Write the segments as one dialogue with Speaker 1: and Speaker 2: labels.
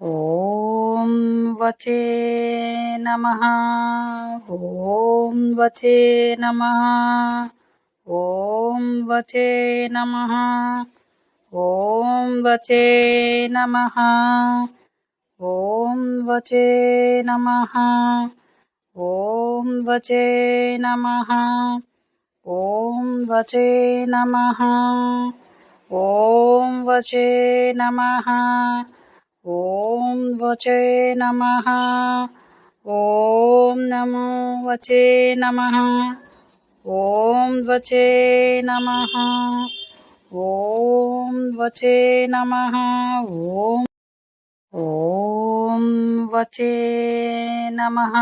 Speaker 1: ॐ वचे नमः। ॐ वचे नमः। ॐ वचे नमः। ॐ वचे नमः। ॐ वचे नमः। ॐ वचे नमः। ॐ वचे नमः। ॐ वचे नमः। ॐ वचे नमः। ॐ नमो वचे नमः। ॐ वचे नमः। ॐ वचे नमः। ॐ वचे नमः।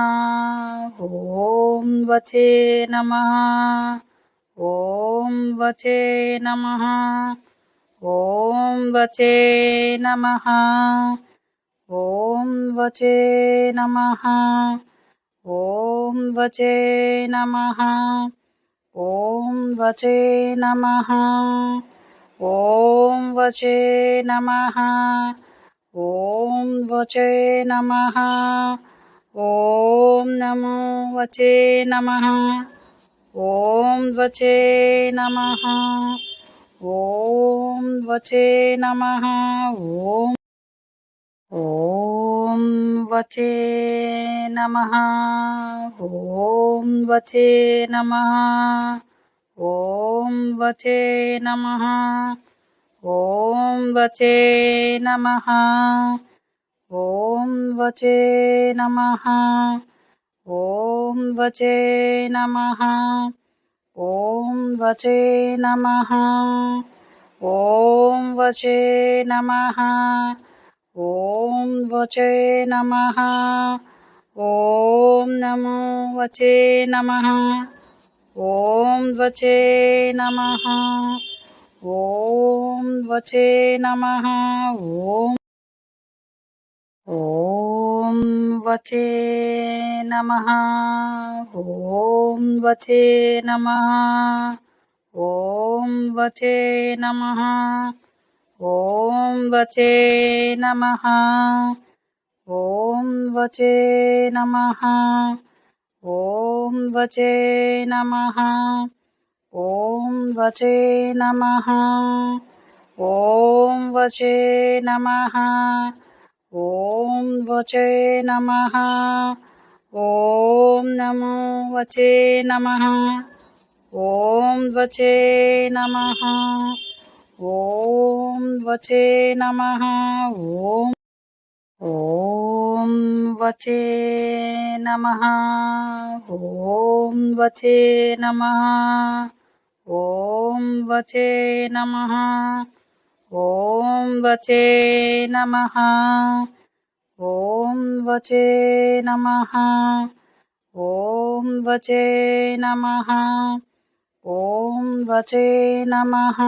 Speaker 1: ॐ वचे नमः। ॐ वचे नमः। ॐ वचे नमः। ॐ वचे नमः। ॐ वचे नमः। ॐ वचे नमः। ॐ वचे नमः। ॐ वचे नमः। ॐ नमो वचे नमः। ॐ वचे नमः। ॐ वचे नमः। ॐ वचे नमः। ॐ वचे नमः। ॐ वचे नमः। ॐ वचे नमः। ॐ वचे नमः। ॐ वचे नमः। ॐ वचे नमः। ॐ वचे नमः। ॐ वचे नमः। ॐ नमो वचे नमः। ॐ वचे नमः। ॐ वचे नमः। ॐ वचे नमः। ॐ वचे नमः। ॐ वचे नमः। ॐ वचे नमः। ॐ वचे नमः। ॐ वचे नमः। ॐ वचे नमः। ॐ वचे नमः। ॐ वचे नमः। ॐ नमो वचे नमः। ॐ वचे नमः। ॐ वचे नमः। ॐ वचे नमः। ॐ वचे नमः। ॐ वचे नमः। ॐ वचे नमः। ॐ वचे नमः। ॐ वचे नमः। ॐ वचे नमः।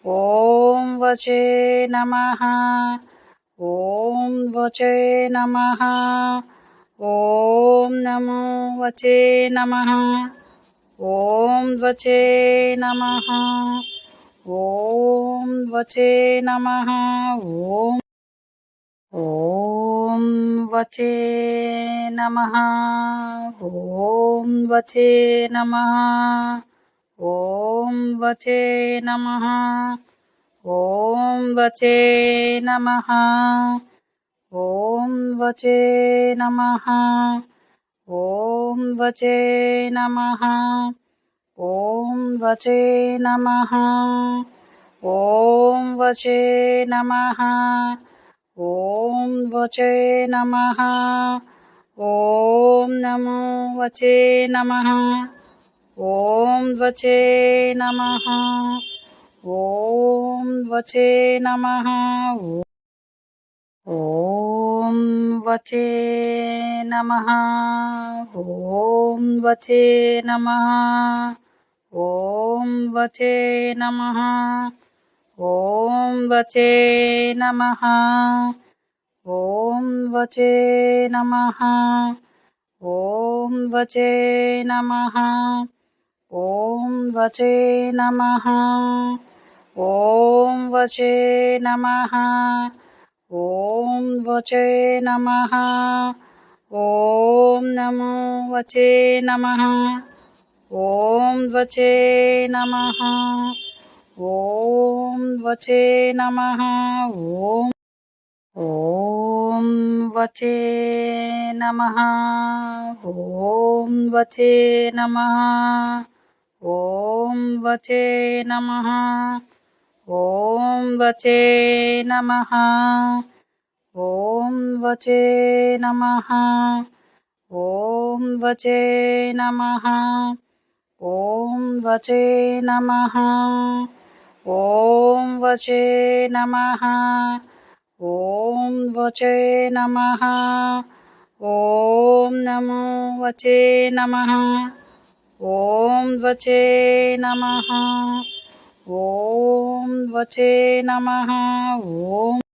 Speaker 1: ॐ वचे नमः। ॐ वचे नमः। ॐ नमो वचे नमः। ॐ वचे नमः। ॐ वचे नमः। ॐ वचे नमः। ॐ वचे नमः। ॐ वचे नमः। ॐ वचे नमः। ॐ वचे नमः। ॐ वचे नमः। ॐ वचे नमः। ॐ वचे नमः। ॐ वचे नमः। ॐ नमो वचे नमः। ॐ वचे नमः। ॐ वचे नमः। ॐ वचे नमः। ॐ वचे नमः। ॐ वचे नमः। ॐ वचे नमः। ॐ वचे नमः। ॐ वचे नमः। ॐ वचे नमः। ॐ वचे नमः। ॐ वचे नमः ॐ नमो वचे नमः ॐ वचे नमः ॐ वचे नमः ॐ वचे नमः ॐ वचे नमः ॐ वचे नमः ॐ वचे नमः ॐ वचे नमः ॐ वचे नमः ॐ वचे नमः ॐ वचे नमः ॐ वचे नमः ॐ नमो वचे नमः ॐ वचे नमः ॐ वचे नमः ॐ